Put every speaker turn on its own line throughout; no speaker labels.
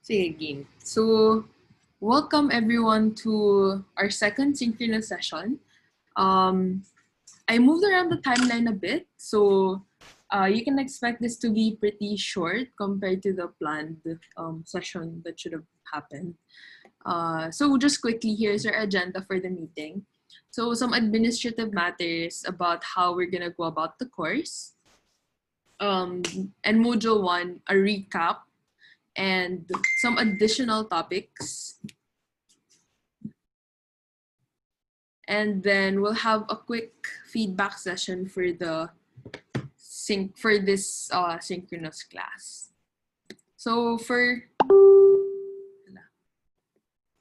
Sige, game. So, welcome everyone to our second synchronous session. I moved around the timeline a bit, so you can expect this to be pretty short compared to the planned session that should have happened. So just quickly, here's our agenda for the meeting. So some administrative matters about how we're gonna go about the course. And Module 1, a recap and some additional topics. And then we'll have a quick feedback session for the this synchronous class. So for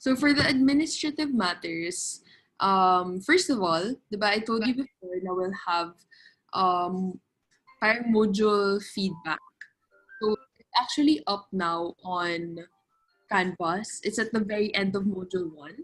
the administrative matters, first of all, diba, I told you before na we'll have parang module feedback. So it's actually up now on Canvas. It's at the very end of module 1.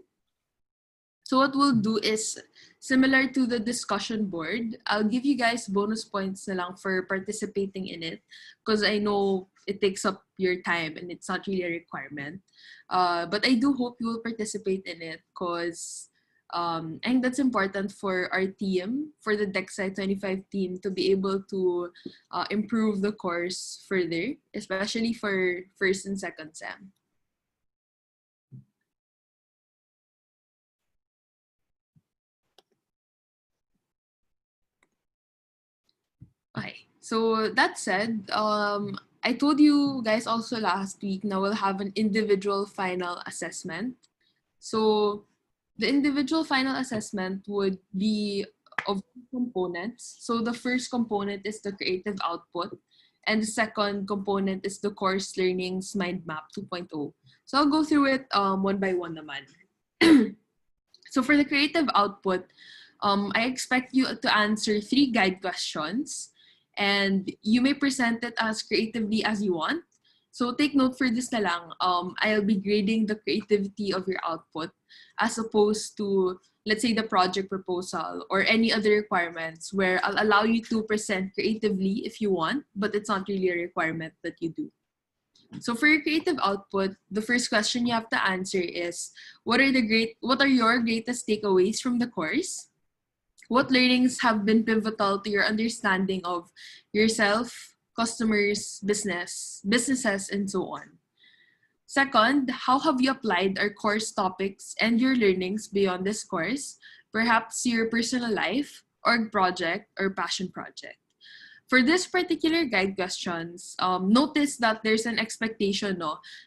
So what we'll do is, similar to the discussion board, I'll give you guys bonus points na lang for participating in it because I know it takes up your time and it's not really a requirement. But I do hope you will participate in it because I think that's important for our team, for the DECSC 25 team, to be able to improve the course further, especially for first and second sem. Okay, so that said, I told you guys also last week now we'll have an individual final assessment. So the individual final assessment would be of two components. So the first component is the creative output, and the second component is the course learnings mind map 2.0. So I'll go through it one by one naman. So for the creative output, I expect you to answer 3 guide questions. And you may present it as creatively as you want. So take note for this na lang, I'll be grading the creativity of your output as opposed to, let's say, the project proposal or any other requirements where I'll allow you to present creatively if you want, but it's not really a requirement that you do. So for your creative output, the first question you have to answer is, what are your greatest takeaways from the course? What learnings have been pivotal to your understanding of yourself, customers, businesses, and so on? Second, how have you applied our course topics and your learnings beyond this course, perhaps your personal life, org project, or passion project? For this particular guide questions, notice that there's an expectation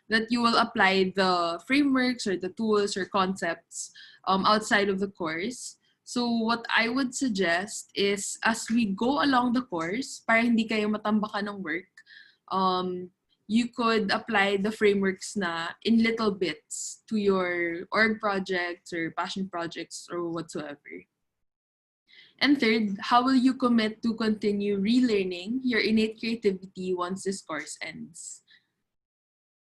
that you will apply the frameworks or the tools or concepts outside of the course. So what I would suggest is, as we go along the course, para hindi kayo matambakan ng work, you could apply the frameworks na in little bits to your org projects or passion projects or whatsoever. And third, how will you commit to continue relearning your innate creativity once this course ends?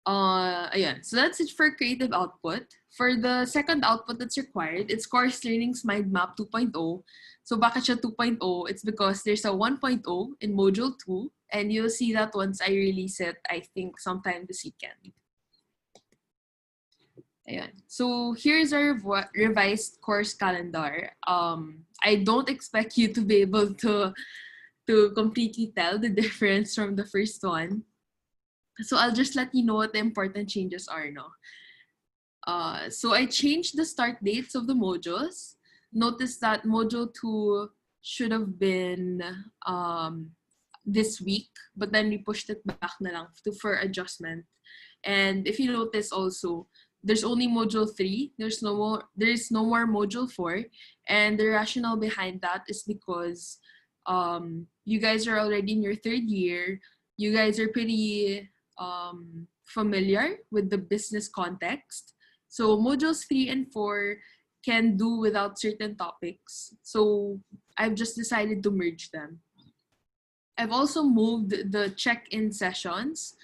Ayan. So that's it for creative output. For the second output that's required, it's course learnings mind map 2.0. So bakit siya 2.0? It's because there's a 1.0 in module 2, and you'll see that once I release it, I think sometime this weekend. Ayan. So here's our revised course calendar. I don't expect you to be able to completely tell the difference from the first one. So I'll just let you know what the important changes are, no? So I changed the start dates of the modules. Notice that module 2 should have been this week, but then we pushed it back na lang for adjustment. And if you notice also, there's only module 3. There's no more module 4. And the rationale behind that is because you guys are already in your 3rd year. You guys are pretty familiar with the business context. So modules 3 and 4 can do without certain topics. So I've just decided to merge them. I've also moved the check-in sessions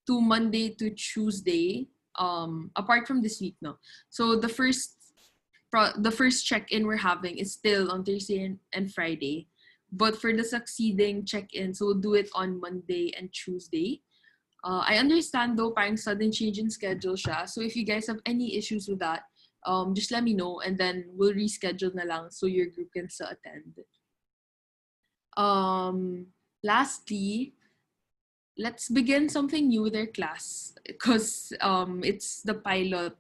to Monday to Tuesday, apart from this week, no. So the first check-in we're having is still on Thursday and Friday. But for the succeeding check-ins, we'll do it on Monday and Tuesday. I understand though, parang sudden change in schedule siya. So if you guys have any issues with that, just let me know and then we'll reschedule na lang so your group can still attend. Lastly, let's begin something new with our class because it's the pilot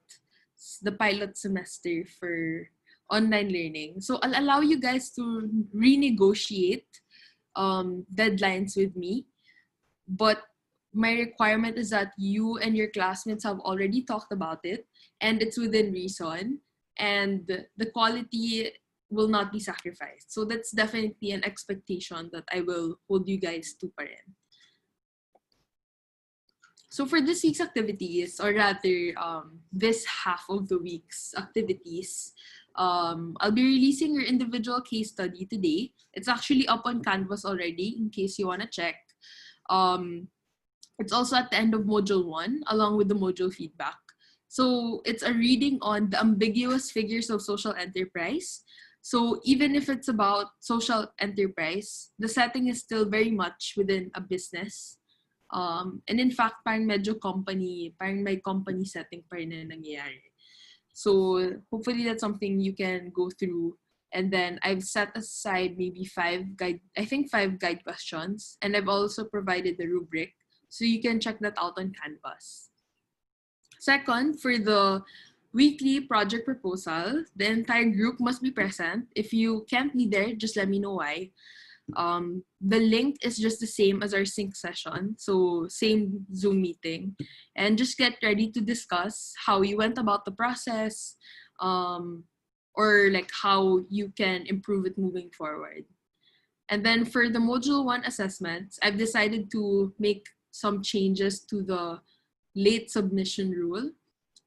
semester for online learning. So I'll allow you guys to renegotiate deadlines with me, but my requirement is that you and your classmates have already talked about it and it's within reason and the quality will not be sacrificed. So that's definitely an expectation that I will hold you guys to pa rin. So for this week's activities, or rather this half of the week's activities, I'll be releasing your individual case study today. It's actually up on Canvas already in case you want to check. It's also at the end of Module 1 along with the module feedback. So it's a reading on the ambiguous figures of social enterprise. So even if it's about social enterprise, the setting is still very much within a business. And in fact, parang medyo company, parang may company setting pa rin na nangyayari. So hopefully that's something you can go through. And then I've set aside maybe 5 guide questions. And I've also provided the rubric. So you can check that out on Canvas. Second, for the weekly project proposal, the entire group must be present. If you can't be there, just let me know why. The link is just the same as our sync session, so same Zoom meeting, and just get ready to discuss how you went about the process, or like how you can improve it moving forward. And then for the module 1 assessments, I've decided to make some changes to the late submission rule.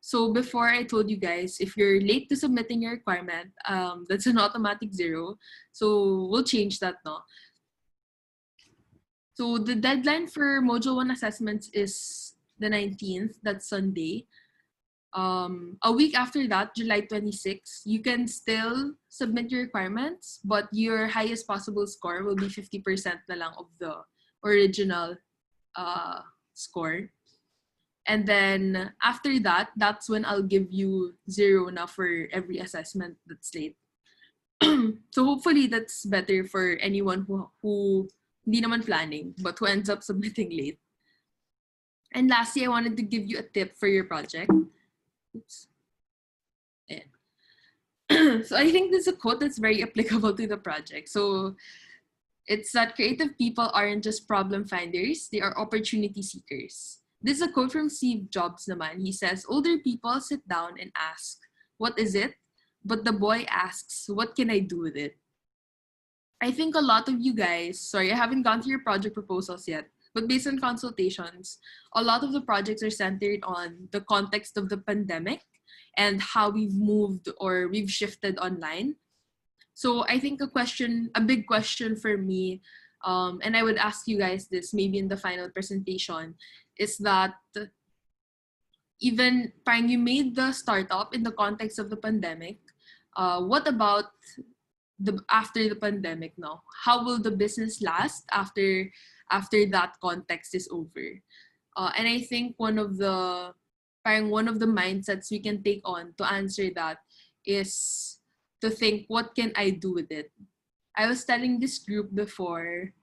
So before I told you guys, if you're late to submitting your requirement, that's an automatic 0. So we'll change that now. So the deadline for Module 1 assessments is the 19th, that's Sunday. A week after that, July 26th, you can still submit your requirements, but your highest possible score will be 50% na lang of the original score. And then after that, that's when I'll give you 0 na for every assessment that's late. So hopefully that's better for anyone who hindi naman planning, but who ends up submitting late. And lastly, I wanted to give you a tip for your project. Oops. So I think this is a quote that's very applicable to the project. So it's that creative people aren't just problem finders, they are opportunity seekers. This is a quote from Steve Jobs naman. He says, older people sit down and ask, what is it? But the boy asks, what can I do with it? I think a lot of you guys, sorry, I haven't gone through your project proposals yet, but based on consultations, a lot of the projects are centered on the context of the pandemic and how we've moved or we've shifted online. So I think a big question for me, and I would ask you guys this maybe in the final presentation, is that even parang you made the startup in the context of the pandemic, what about after the pandemic now? How will the business last after that context is over? And I think one of the mindsets we can take on to answer that is to think, what can I do with it? I was telling this group before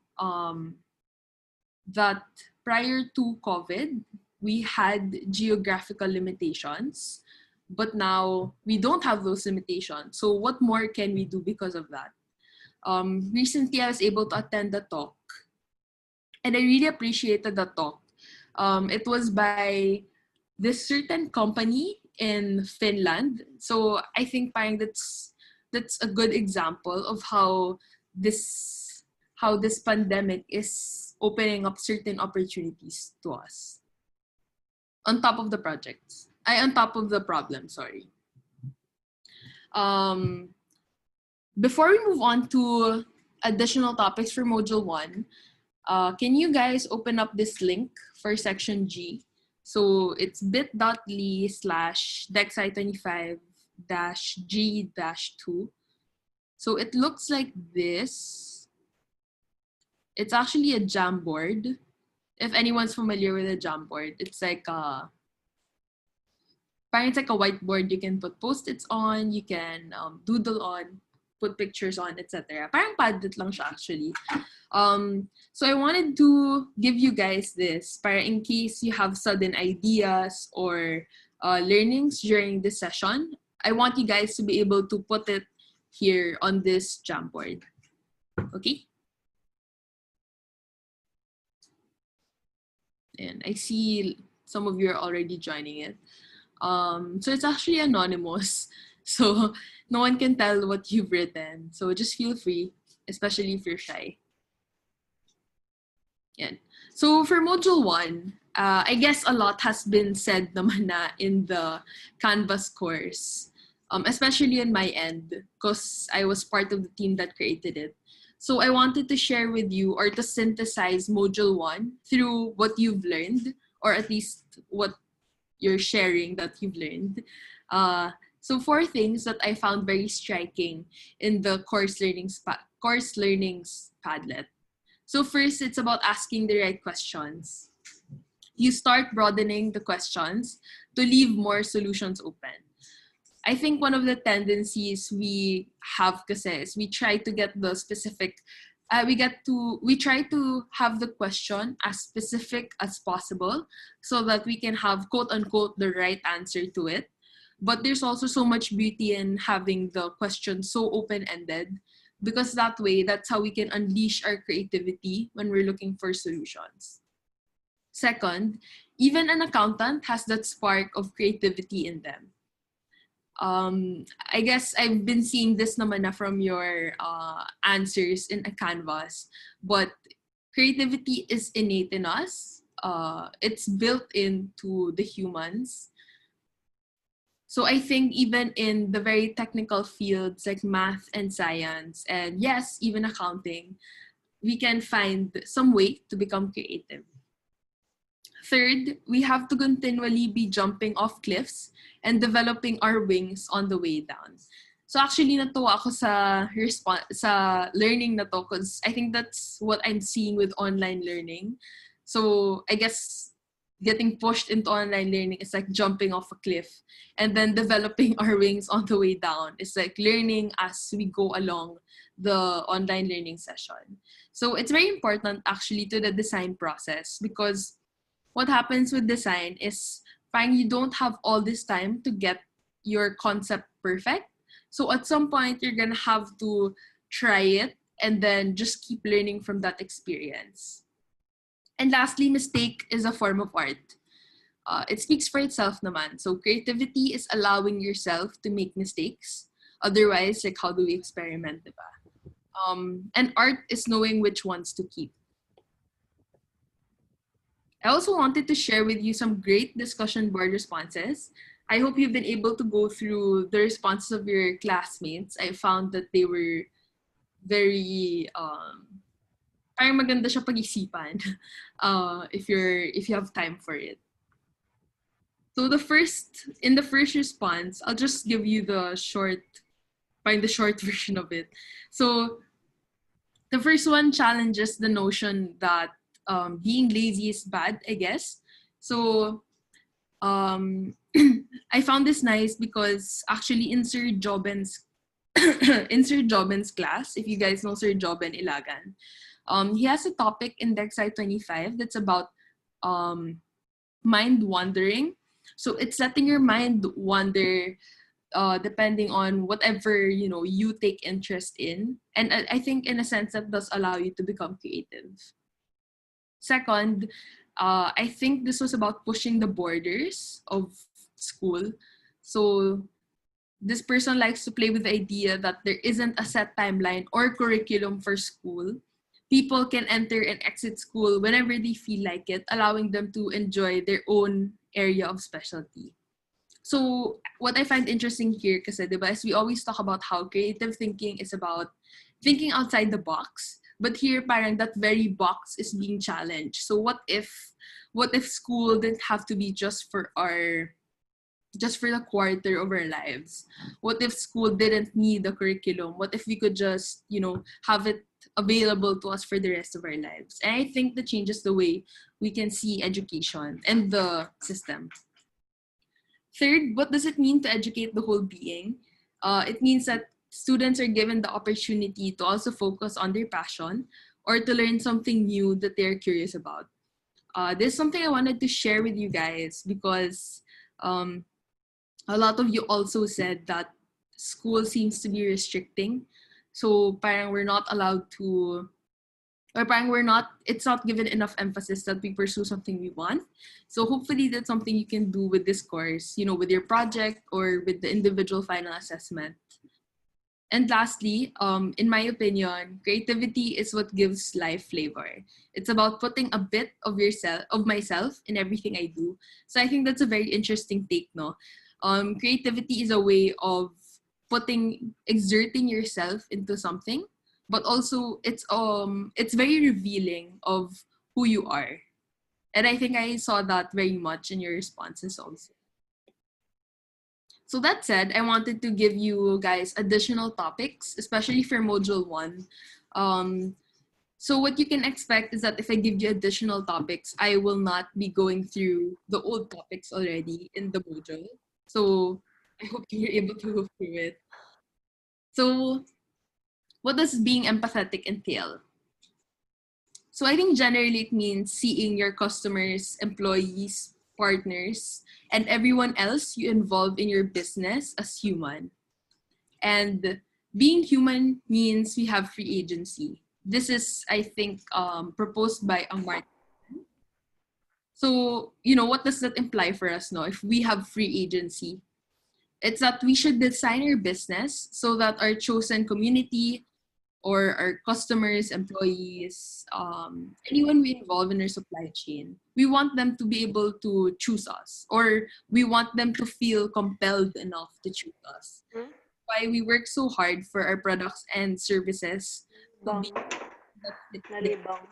that prior to COVID, we had geographical limitations, but now we don't have those limitations. So what more can we do because of that? Recently, I was able to attend the talk, and I really appreciated the talk. It was by this certain company in Finland. So I think parang that's a good example of how this pandemic is opening up certain opportunities to us. On top of the problem, sorry. Before we move on to additional topics for Module 1, can you guys open up this link for Section G? So it's bit.ly/DECSC25-G-2. So it looks like this. It's actually a Jamboard. if anyone's familiar with a Jamboard, it's like parang it's like a whiteboard you can put post-its on, you can doodle on, put pictures on, etc. Parang Padlet lang siya actually. So I wanted to give you guys this para in case you have sudden ideas or learnings during this session. I want you guys to be able to put it here on this Jamboard. Okay? And I see some of you are already joining it. So it's actually anonymous. So no one can tell what you've written. So just feel free, especially if you're shy. Yeah. So for Module 1, I guess a lot has been said naman na in the Canvas course, especially on my end, because I was part of the team that created it. So I wanted to share with you or to synthesize Module 1 through what you've learned, or at least what you're sharing that you've learned. So 4 things that I found very striking in the course learnings Padlet. So first, it's about asking the right questions. You start broadening the questions to leave more solutions open. I think one of the tendencies we have kasi is we try to get the specific, we try to have the question as specific as possible so that we can have quote unquote the right answer to it. But there's also so much beauty in having the question so open-ended, because that way, that's how we can unleash our creativity when we're looking for solutions. Second, even an accountant has that spark of creativity in them. I guess I've been seeing this naman na from your answers in a Canvas, but creativity is innate in us. It's built into the humans. So I think even in the very technical fields like math and science, and yes, even accounting, we can find some way to become creative. Third, we have to continually be jumping off cliffs and developing our wings on the way down. So actually, natuwa ako sa learning na to, because I think that's what I'm seeing with online learning. So I guess getting pushed into online learning is like jumping off a cliff, and then developing our wings on the way down. It's like learning as we go along the online learning session. So it's very important actually to the design process, because what happens with design is fine, you don't have all this time to get your concept perfect. So at some point, you're gonna have to try it and then just keep learning from that experience. And lastly, mistake is a form of art. It speaks for itself naman. So creativity is allowing yourself to make mistakes. Otherwise, like how do we experiment, diba? And art is knowing which ones to keep. I also wanted to share with you some great discussion board responses. I hope you've been able to go through the responses of your classmates. I found that they were very parang maganda siya pag-isipan if you have time for it. So in the first response, I'll just give you the short version of it. So the first one challenges the notion that being lazy is bad, I guess. So I found this nice because actually in Sir Joben's class, if you guys know Sir Joben Ilagan, he has a topic in DECSC 25 that's about mind wandering. So it's letting your mind wander depending on whatever you take interest in, and I think in a sense that does allow you to become creative. Second, I think this was about pushing the borders of school. So this person likes to play with the idea that there isn't a set timeline or curriculum for school. People can enter and exit school whenever they feel like it, allowing them to enjoy their own area of specialty. So what I find interesting here, kasi diba, is we always talk about how creative thinking is about thinking outside the box. But here, parang that very box is being challenged. So what if school didn't have to be just for the quarter of our lives? What if school didn't need the curriculum? What if we could just, have it available to us for the rest of our lives. And I think that changes the way we can see education and the system. Third, what does it mean to educate the whole being? It means that students are given the opportunity to also focus on their passion or to learn something new that they're curious about. This is something I wanted to share with you guys because um, a lot of you also said that school seems to be restricting. So parang we're not allowed to, or parang it's not given enough emphasis that we pursue something we want. So hopefully that's something you can do with this course, with your project or with the individual final assessment. And lastly, in my opinion, creativity is what gives life flavor. It's about putting a bit of myself in everything I do. So I think that's a very interesting take, no? Creativity is a way of exerting yourself into something, but also it's very revealing of who you are. And I think I saw that very much in your responses also. So that said, I wanted to give you guys additional topics, especially for Module 1. So what you can expect is that if I give you additional topics, I will not be going through the old topics already in the module. So I hope you're able to go through it. So what does being empathetic entail? So I think generally it means seeing your customers, employees, partners, and everyone else you involve in your business as human. And being human means we have free agency. This is, I think, proposed by Amart. So, what does that imply for us now if we have free agency? It's that we should design our business so that our chosen community or our customers, employees, anyone we involve in our supply chain, we want them to be able to choose us, or we want them to feel compelled enough to choose us. Why we work so hard for our products and services to be
Nalibang.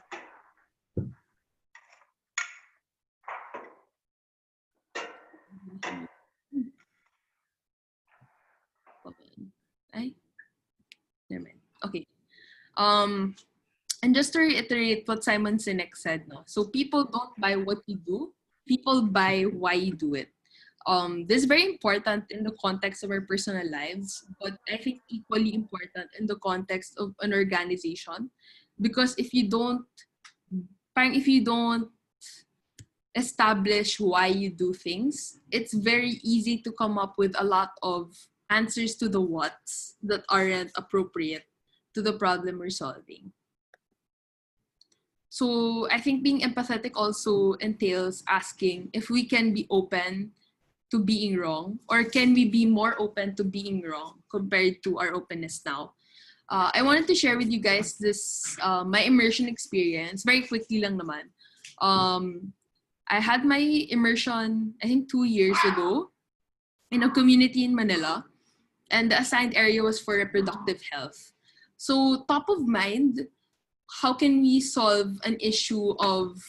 Ay, never mind. Okay. And just to reiterate what Simon Sinek said, no? So people don't buy what you do, people buy why you do it. This is very important in the context of our personal lives, but I think equally important in the context of an organization, because if you don't establish why you do things, it's very easy to come up with a lot of answers to the what's that aren't appropriate to the problem we're solving. So I think being empathetic also entails asking if we can be open to being wrong, or can we be more open to being wrong compared to our openness now. I wanted to share with you guys this my immersion experience very quickly lang naman. I had my immersion, I think 2 years ago, in a community in Manila, and the assigned area was for reproductive health. So top of mind, how can we solve an issue of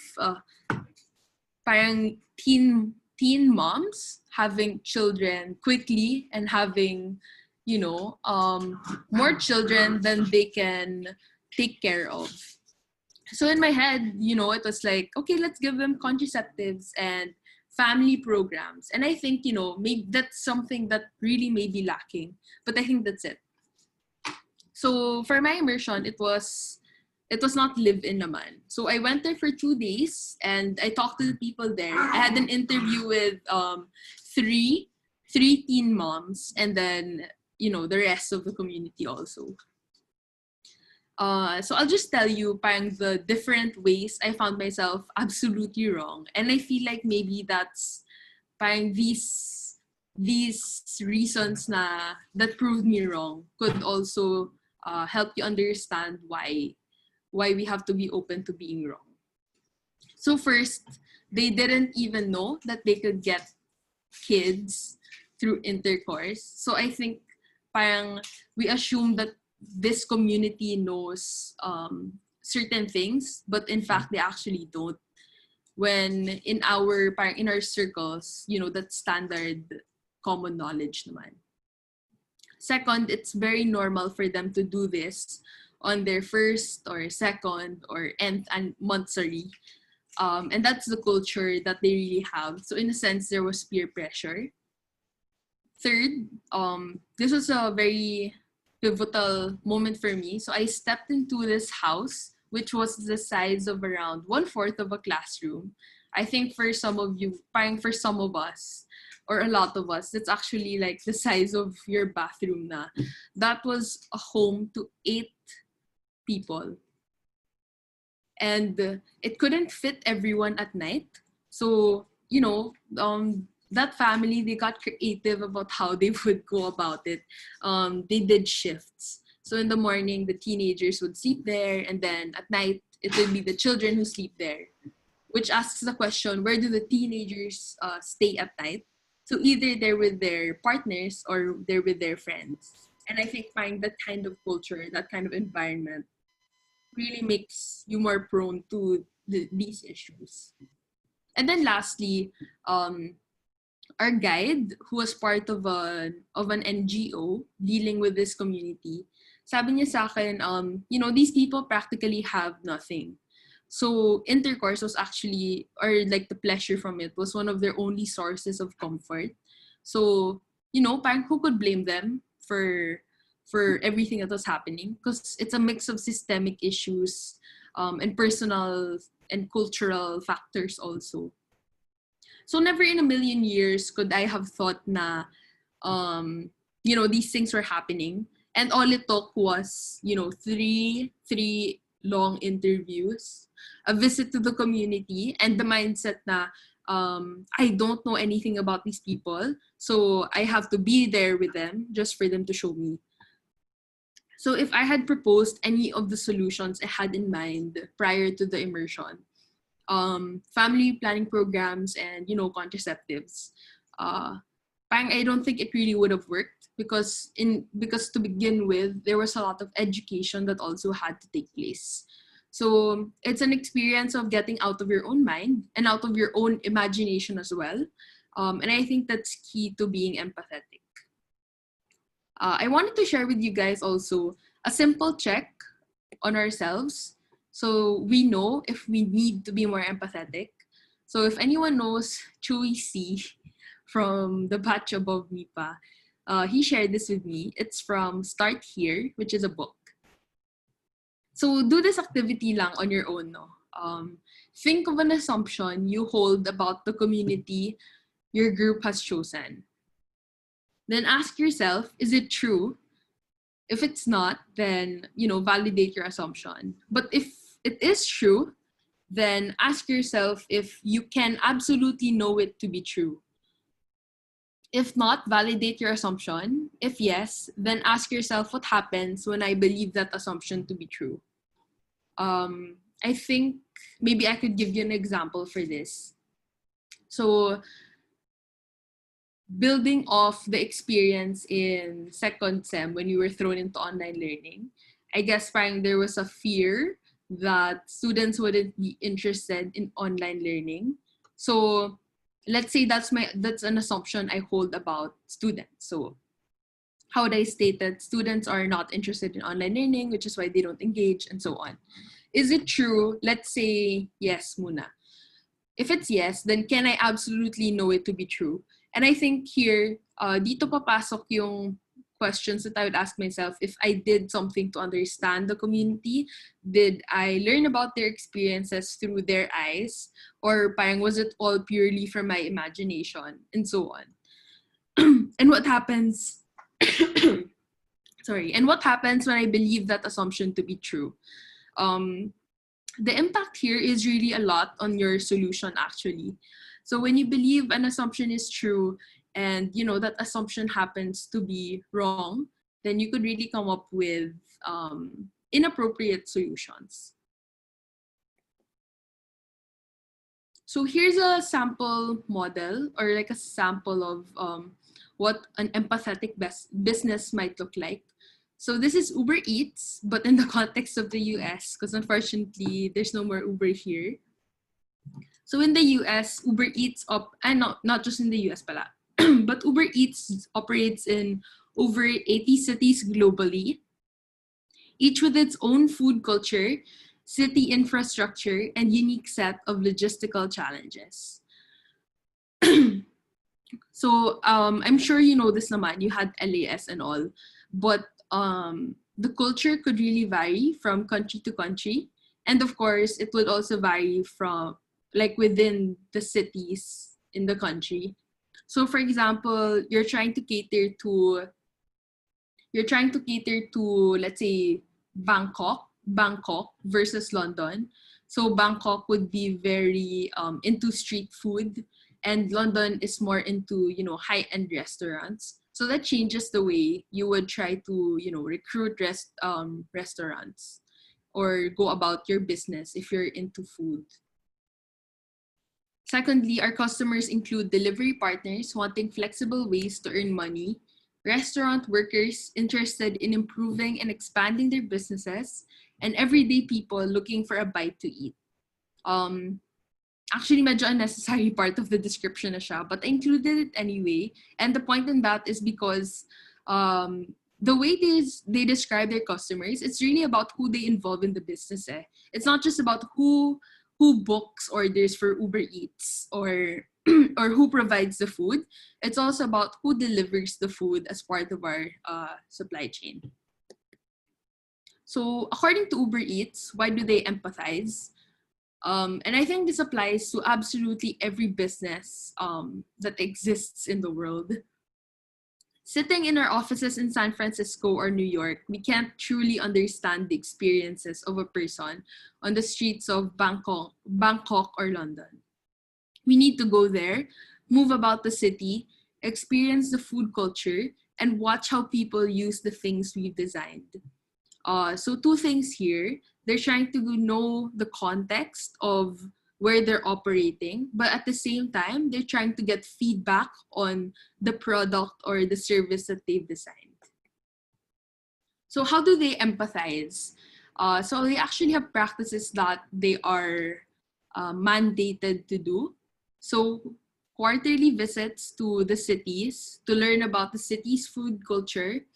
parang teen moms having children quickly and having, more children than they can take care of. So in my head, it was like, okay, let's give them contraceptives and family programs. And I think, maybe that's something that really may be lacking, but I think that's it. So for my immersion, it was not live-in naman. So I went there for 2 days and I talked to the people there. I had an interview with three teen moms, and then the rest of the community also. So I'll just tell you parang the different ways I found myself absolutely wrong, and I feel like maybe that's parang these reasons that proved me wrong could also help you understand why we have to be open to being wrong. So first, they didn't even know that they could get kids through intercourse. So I think parang we assume that this community knows certain things, but in fact they actually don't. When in our circles, that's standard common knowledge naman. Second, it's very normal for them to do this on their first or second or nth month, sorry. And that's the culture that they really have. So in a sense, there was peer pressure. Third, this was a very pivotal moment for me. So I stepped into this house, which was the size of around 1/4 of a classroom. I think for some of you, parang for some of us, or a lot of us, that's actually like the size of your bathroom na. That was a home to 8 people. And it couldn't fit everyone at night. So, that family, they got creative about how they would go about it. They did shifts. So in the morning, the teenagers would sleep there, and then at night, it would be the children who sleep there, which asks the question, where do the teenagers stay at night? So either they're with their partners or they're with their friends. And I think finding that kind of culture, that kind of environment, really makes you more prone to these issues. And then lastly, our guide, who was part of an NGO dealing with this community, sabi niya sa akin, these people practically have nothing. So intercourse was actually, or like the pleasure from it, was one of their only sources of comfort. So, parang who could blame them for everything that was happening? Because it's a mix of systemic issues and personal and cultural factors also. So never in a million years could I have thought na, these things were happening. And all it took was, three long interviews, a visit to the community, and the mindset na, I don't know anything about these people, so I have to be there with them just for them to show me. So if I had proposed any of the solutions I had in mind prior to the immersion, family planning programs and, contraceptives, I don't think it really would have worked because to begin with, there was a lot of education that also had to take place. So it's an experience of getting out of your own mind and out of your own imagination as well. And I think that's key to being empathetic. I wanted to share with you guys also a simple check on ourselves so we know if we need to be more empathetic. So if anyone knows Chewy C from the batch above me pa, he shared this with me. It's from Start Here, which is a book. So do this activity lang on your own. No? Think of an assumption you hold about the community your group has chosen. Then ask yourself, is it true? If it's not, then, validate your assumption. But if it is true, then ask yourself if you can absolutely know it to be true. If not, validate your assumption. If yes, then ask yourself what happens when I believe that assumption to be true. I think maybe I could give you an example for this. So, building off the experience in second sem when we were thrown into online learning, I guess there was a fear that students wouldn't be interested in online learning. So let's say that's an assumption I hold about students. So how would I state that students are not interested in online learning, which is why they don't engage, and so on. Is it true? Let's say yes muna. If it's yes, then can I absolutely know it to be true? And I think here, dito papasok yung questions that I would ask myself if I did something to understand the community. Did I learn about their experiences through their eyes? Or was it all purely from my imagination? And so on. And what happens... Sorry. And what happens when I believe that assumption to be true? The impact here is really a lot on your solution, actually. So when you believe an assumption is true and, that assumption happens to be wrong, then you could really come up with inappropriate solutions. So here's a sample model or like a sample of what an empathetic business might look like. So this is Uber Eats, but in the context of the US, because unfortunately, there's no more Uber here. So in the US, Uber Eats, not just in the US pala, but Uber Eats operates in over 80 cities globally. each with its own food culture, city infrastructure, and unique set of logistical challenges. So I'm sure you know this naman, you had LAS and all, but the culture could really vary from country to country. And of course, it would also vary from like within the cities in the country. So for example, you're trying to cater to let's say Bangkok versus London. So Bangkok would be very into street food, and London is more into high-end restaurants. So that changes the way you would try to recruit restaurants or go about your business if you're into food. Secondly, our customers include delivery partners wanting flexible ways to earn money, restaurant workers interested in improving and expanding their businesses, and everyday people looking for a bite to eat. Um, Actually, medyo unnecessary part of the description na siya, but I included it anyway. And the point in that is because the way they describe their customers, it's really about who they involve in the business. It's not just about who books orders for Uber Eats or or who provides the food. It's also about who delivers the food as part of our supply chain. So according to Uber Eats, why do they empathize? And I think this applies to absolutely every business that exists in the world. Sitting in our offices in San Francisco or New York, we can't truly understand the experiences of a person on the streets of Bangkok or London. We need to go there, move about the city, experience the food culture, and watch how people use the things we've designed. So two things here. They're trying to know the context of where they're operating, but at the same time, they're trying to get feedback on the product or the service that they've designed. So how do they empathize? So they actually have practices that they are mandated to do. So quarterly visits to the cities to learn about the city's food culture,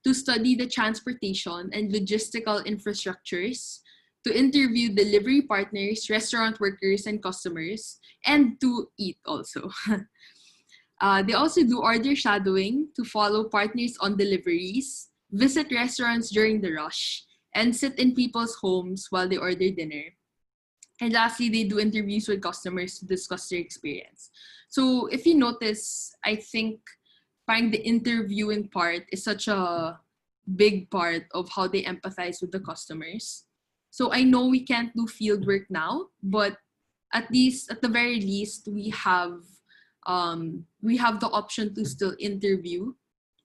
to study the transportation and logistical infrastructures, to interview delivery partners, restaurant workers, and customers, and to eat also. They also do order shadowing to follow partners on deliveries, visit restaurants during the rush, and sit in people's homes while they order dinner. And lastly, they do interviews with customers to discuss their experience. So if you notice, I think find the interviewing part is such a big part of how they empathize with the customers. So I know we can't do field work now, but at the very least, we have the option to still interview.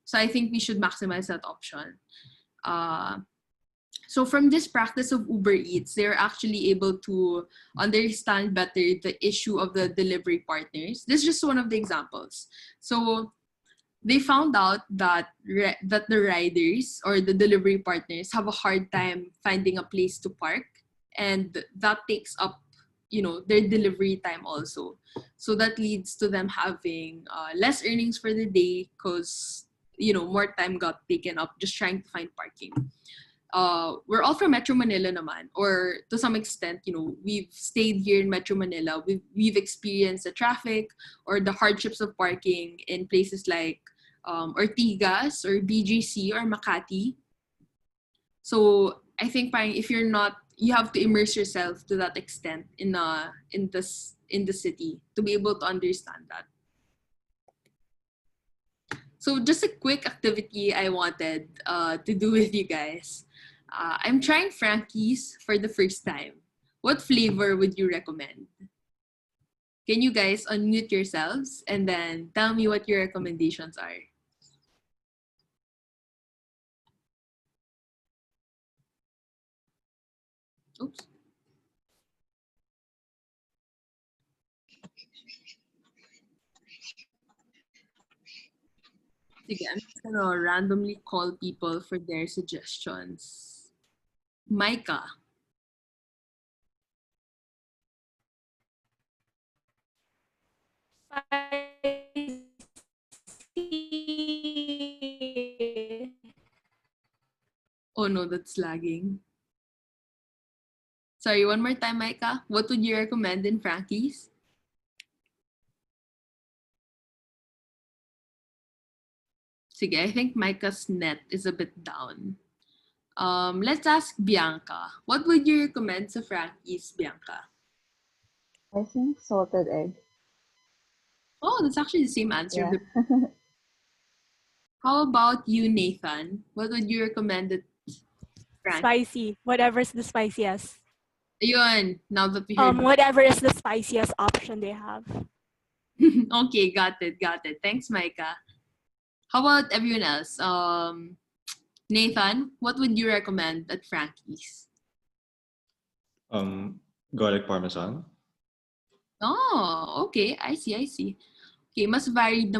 So I think we should maximize that option. Uh, so from this practice of Uber Eats, they're actually able to understand better the issue of the delivery partners. This is just one of the examples. So they found out that the riders or the delivery partners have a hard time finding a place to park, and that takes up their delivery time also. So that leads to them having less earnings for the day because more time got taken up just trying to find parking. We're all from Metro Manila naman, or to some extent, we've stayed here in Metro Manila. We've experienced the traffic or the hardships of parking in places like Ortigas or BGC or Makati. So I think if you're not, you have to immerse yourself to that extent in the city to be able to understand that. So just a quick activity I wanted to do with you guys. I'm trying Frankie's for the first time. What flavor would you recommend? Can you guys unmute yourselves and then tell me what your recommendations are? Oops. Sige, I'm just gonna randomly call people for their suggestions. Micah.
Spicy.
Oh no, that's lagging. Sorry, one more time, Micah. What would you recommend in Frankie's? Sige, I think Micah's net is a bit down. Let's ask Bianca. What would you recommend sa Frankie's, Bianca?
I think salted egg.
Oh, that's actually the same answer.
Yeah.
How about you, Nathan? What would you recommend at Frank?
Spicy. Whatever's the spiciest.
Ayun, now that we heard.
Whatever is the spiciest option they have.
Okay, got it. Thanks, Micah. How about everyone else? Nathan, what would you recommend at Frankie's?
Garlic parmesan.
Oh, okay. I see. Okay, mas varied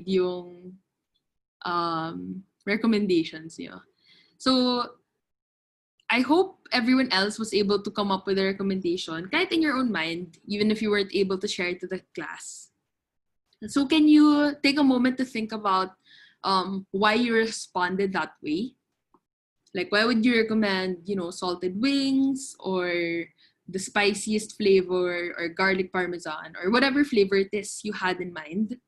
yung recommendations niyo. So, I hope everyone else was able to come up with a recommendation, kahit in your own mind, even if you weren't able to share it to the class. So can you take a moment to think about why you responded that way? Like, why would you recommend, salted wings or the spiciest flavor or garlic parmesan or whatever flavor it is you had in mind?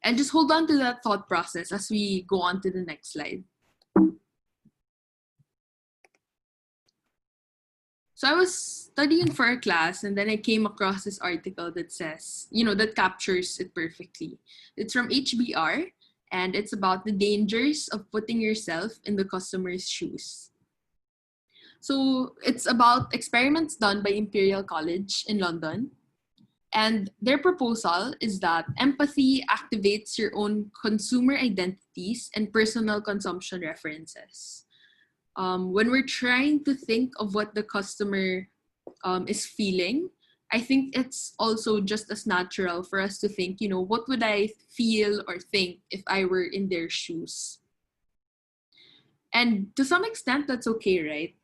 And just hold on to that thought process as we go on to the next slide. So I was studying for a class and then I came across this article that says, that captures it perfectly. It's from HBR and it's about the dangers of putting yourself in the customer's shoes. So it's about experiments done by Imperial College in London. And their proposal is that empathy activates your own consumer identities and personal consumption references. When we're trying to think of what the customer is feeling, I think it's also just as natural for us to think, what would I feel or think if I were in their shoes? And to some extent, that's okay, right?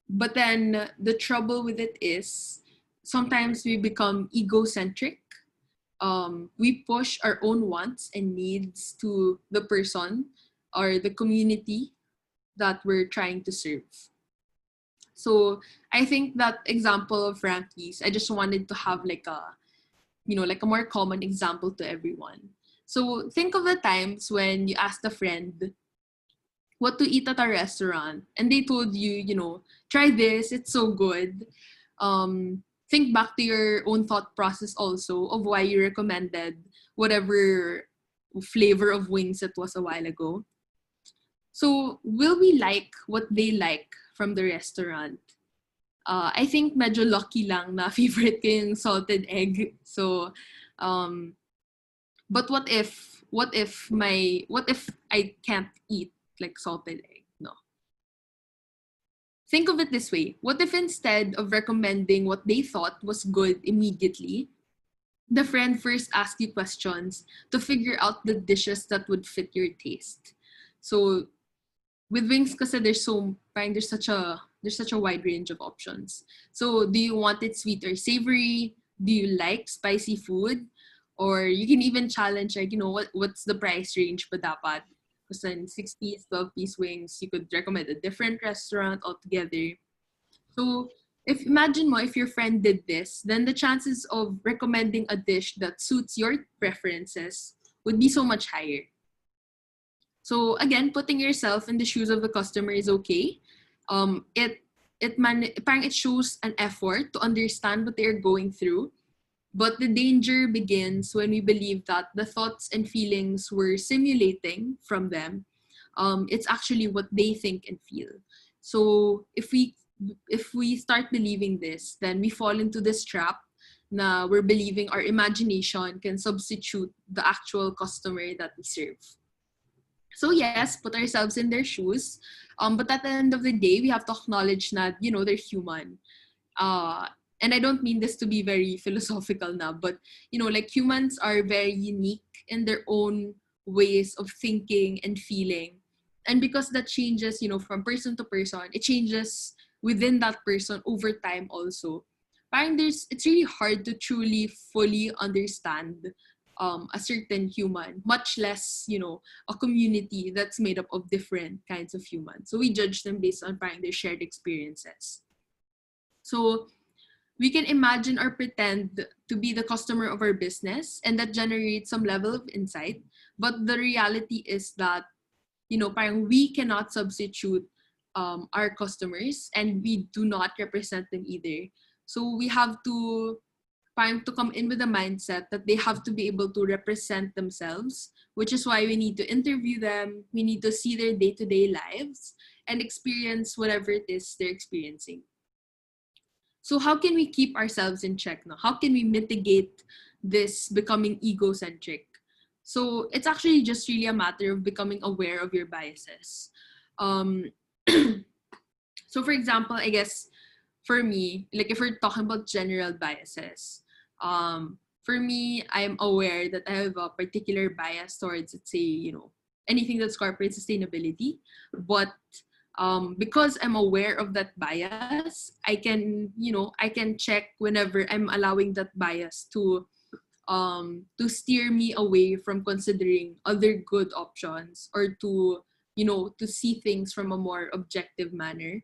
But then the trouble with it is sometimes we become egocentric. We push our own wants and needs to the person or the community that we're trying to serve. So I think that example of Frankie's, I just wanted to have like a more common example to everyone. So think of the times when you asked a friend what to eat at a restaurant and they told you, try this, it's so good. Think back to your own thought process also of why you recommended whatever flavor of wings it was a while ago. So, will we like what they like from the restaurant? I think medyo lucky lang na favorite ko yung salted egg. So, but what if I can't eat like salted egg? No. Think of it this way. What if instead of recommending what they thought was good immediately, the friend first asked you questions to figure out the dishes that would fit your taste? So, with wings kasi there's such a wide range of options. So do you want it sweet or savory? Do you like spicy food? Or you can even challenge like, what's the price range ba dapat? Because in 6-piece, 12-piece wings, you could recommend a different restaurant altogether. So imagine if your friend did this, then the chances of recommending a dish that suits your preferences would be so much higher. So again, putting yourself in the shoes of the customer is okay. It shows an effort to understand what they're going through, but the danger begins when we believe that the thoughts and feelings we're simulating from them, it's actually what they think and feel. So if we start believing this, then we fall into this trap. Na we're believing our imagination can substitute the actual customer that we serve. So yes, put ourselves in their shoes. But at the end of the day, we have to acknowledge that, they're human. And I don't mean this to be very philosophical now, but, like humans are very unique in their own ways of thinking and feeling. And because that changes, from person to person, it changes within that person over time also. It's really hard to truly, fully understand a certain human, much less, a community that's made up of different kinds of humans. So we judge them based on parang their shared experiences. So we can imagine or pretend to be the customer of our business, and that generates some level of insight. But the reality is that, parang we cannot substitute our customers, and we do not represent them either. So we have to come in with a mindset that they have to be able to represent themselves, which is why we need to interview them. We need to see their day-to-day lives and experience whatever it is they're experiencing. So how can we keep ourselves in check now? How can we mitigate this becoming egocentric? So it's actually just really a matter of becoming aware of your biases. So for example, I guess for me, like if we're talking about general biases, for me, I'm aware that I have a particular bias towards, let's say, anything that's corporate sustainability. But because I'm aware of that bias, I can check whenever I'm allowing that bias to steer me away from considering other good options, or to see things from a more objective manner.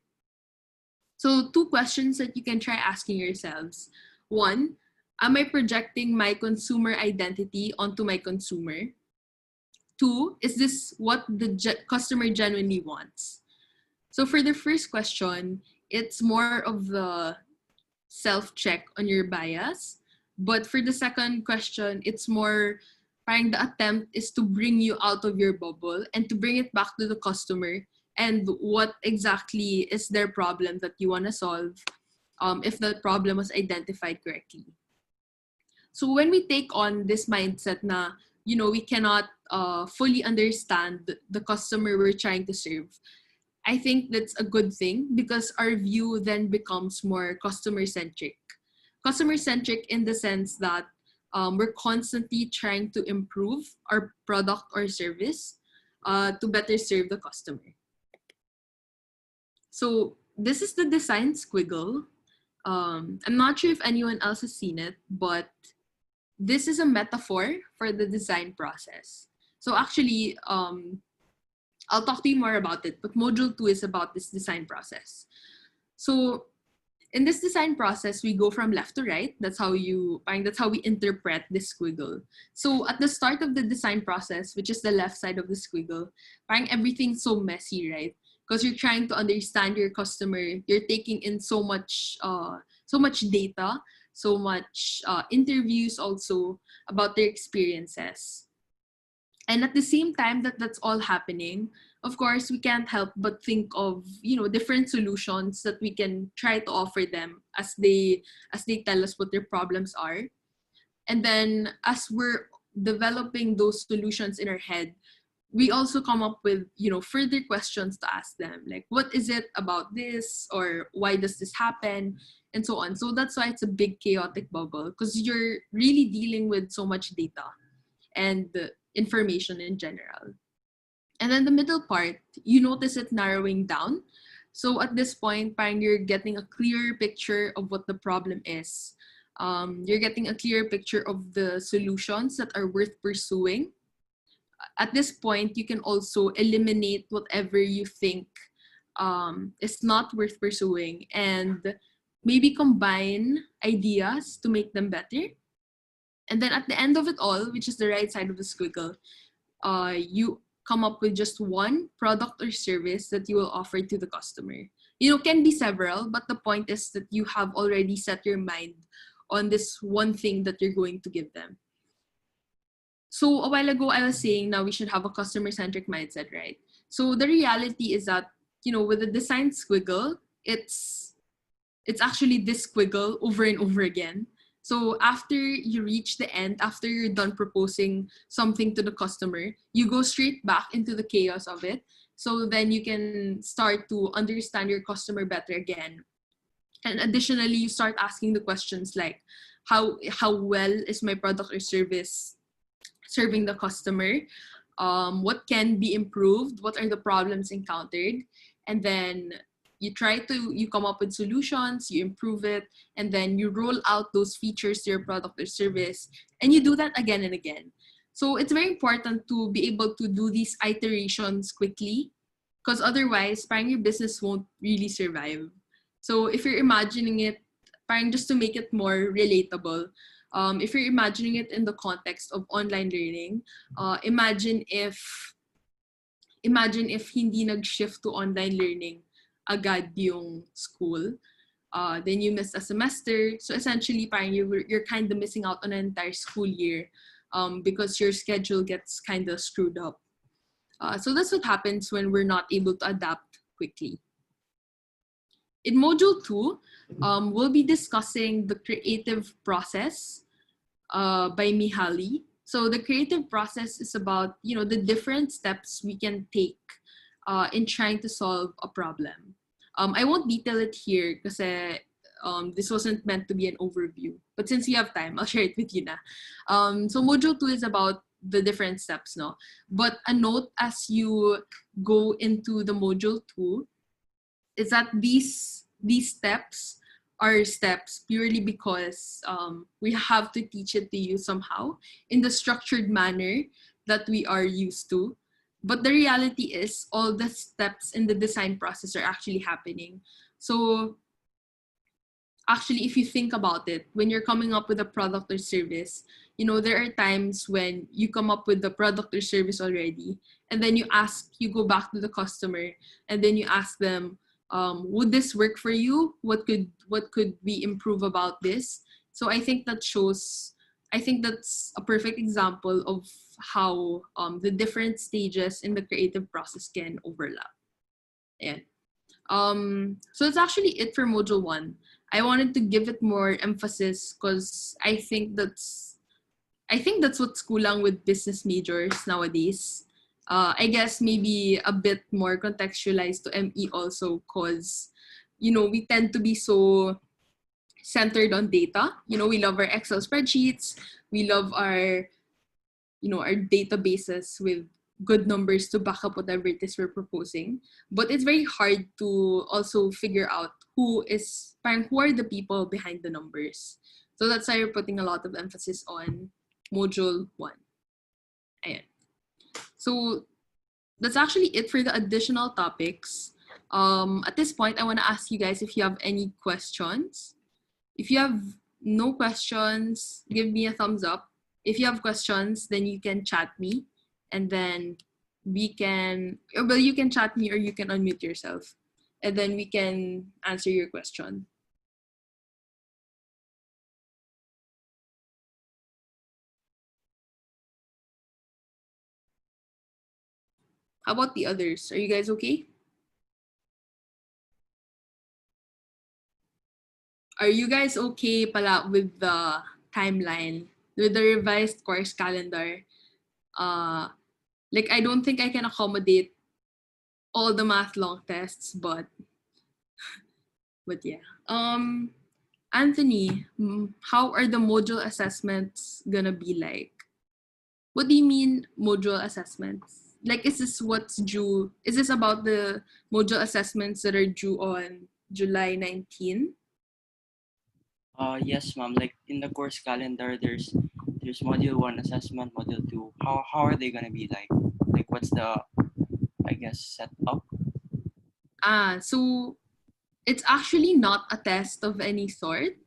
So 2 questions that you can try asking yourselves. 1, am I projecting my consumer identity onto my consumer? 2, is this what the customer genuinely wants? So for the first question, it's more of the self-check on your bias. But for the second question, it's more parang the attempt is to bring you out of your bubble and to bring it back to the customer, and what exactly is their problem that you want to solve, if the problem was identified correctly. So when we take on this mindset na, we cannot fully understand the customer we're trying to serve, I think that's a good thing, because our view then becomes more customer-centric. Customer-centric in the sense that we're constantly trying to improve our product or service to better serve the customer. So this is the design squiggle. I'm not sure if anyone else has seen it, but this is a metaphor for the design process. So actually, I'll talk to you more about it, but module 2 is about this design process. So in this design process, we go from left to right. That's how we interpret this squiggle. So at the start of the design process, which is the left side of the squiggle, everything's so messy, right? Because you're trying to understand your customer. You're taking in so much data, so much interviews also about their experiences. And at the same time that's all happening, of course, we can't help but think of, different solutions that we can try to offer them as they tell us what their problems are. And then as we're developing those solutions in our head, we also come up with, further questions to ask them, like, what is it about this, or why does this happen, and so on. So that's why it's a big chaotic bubble, because you're really dealing with so much data and information in general. And then the middle part, you notice it narrowing down. So at this point, you're getting a clearer picture of what the problem is. You're getting a clearer picture of the solutions that are worth pursuing. At this point, you can also eliminate whatever you think is not worth pursuing, and maybe combine ideas to make them better. And then at the end of it all, which is the right side of the squiggle, you come up with just one product or service that you will offer to the customer. Can be several, but the point is that you have already set your mind on this one thing that you're going to give them. So a while ago, I was saying now we should have a customer-centric mindset, right? So the reality is that, with the design squiggle, it's actually this squiggle over and over again. So after you reach the end, after you're done proposing something to the customer, you go straight back into the chaos of it. So then you can start to understand your customer better again. And additionally, you start asking the questions like, how well is my product or service serving the customer? What can be improved? What are the problems encountered? And then, you come up with solutions, you improve it, and then you roll out those features to your product or service, and you do that again and again. So it's very important to be able to do these iterations quickly, because otherwise, parang your business won't really survive. So if you're imagining it, parang just to make it more relatable, if you're imagining it in the context of online learning, imagine if hindi nag-shift to online learning agad yung school, then you missed a semester. So essentially, parang you're kind of missing out on an entire school year, because your schedule gets kind of screwed up. So that's what happens when we're not able to adapt quickly. In Module 2, we'll be discussing the creative process by Mihaly. So the creative process is about, the different steps we can take in trying to solve a problem. I won't detail it here because this wasn't meant to be an overview. But since we have time, I'll share it with you na. So Module 2 is about the different steps, no? But a note as you go into the Module 2 is that these steps are steps purely because we have to teach it to you somehow in the structured manner that we are used to. But the reality is all the steps in the design process are actually happening. So actually, if you think about it, when you're coming up with a product or service, there are times when you come up with the product or service already, and then you go back to the customer, and then you ask them, would this work for you? What could we improve about this? So I think that's a perfect example of how the different stages in the creative process can overlap. Yeah. So that's actually it for Module 1. I wanted to give it more emphasis because I think that's what's kulang with business majors nowadays. I guess maybe a bit more contextualized to ME also because, we tend to be so centered on data. We love our Excel spreadsheets. We love our databases with good numbers to back up whatever it is we're proposing. But it's very hard to also figure out who are the people behind the numbers. So that's why we're putting a lot of emphasis on Module 1. Ayan. So that's actually it for the additional topics. At this point, I want to ask you guys if you have any questions. If you have no questions, give me a thumbs up. If you have questions, then you can chat me, and then you can chat me or you can unmute yourself, and then we can answer your question. How about the others? Are you guys okay? Are you guys okay pala with the timeline, with the revised course calendar? I don't think I can accommodate all the math long tests, but yeah. Anthony, how are the module assessments gonna be like? What do you mean module assessments? Is this what's due? Is this about the module assessments that are due on July 19?
Yes, ma'am. Like in the course calendar, there's module 1 assessment, module 2. How are they gonna be like? Like what's the, I guess, setup?
So it's actually not a test of any sort.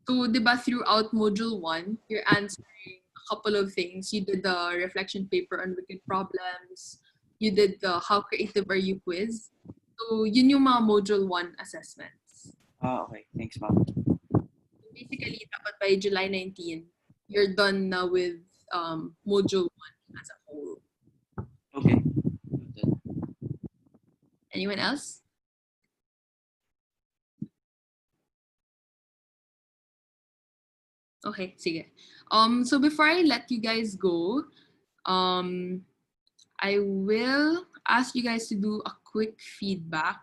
So, diba, throughout module 1, you're answering a couple of things. You did the reflection paper on wicked problems. You did the how creative are you quiz. So, yun yung mga module 1 assessments.
Okay. Thanks, ma'am.
Basically, dapat by July 19, you're done now with module 1 as a whole.
Okay.
Anyone else? Okay, sige. So before I let you guys go, I will ask you guys to do a quick feedback.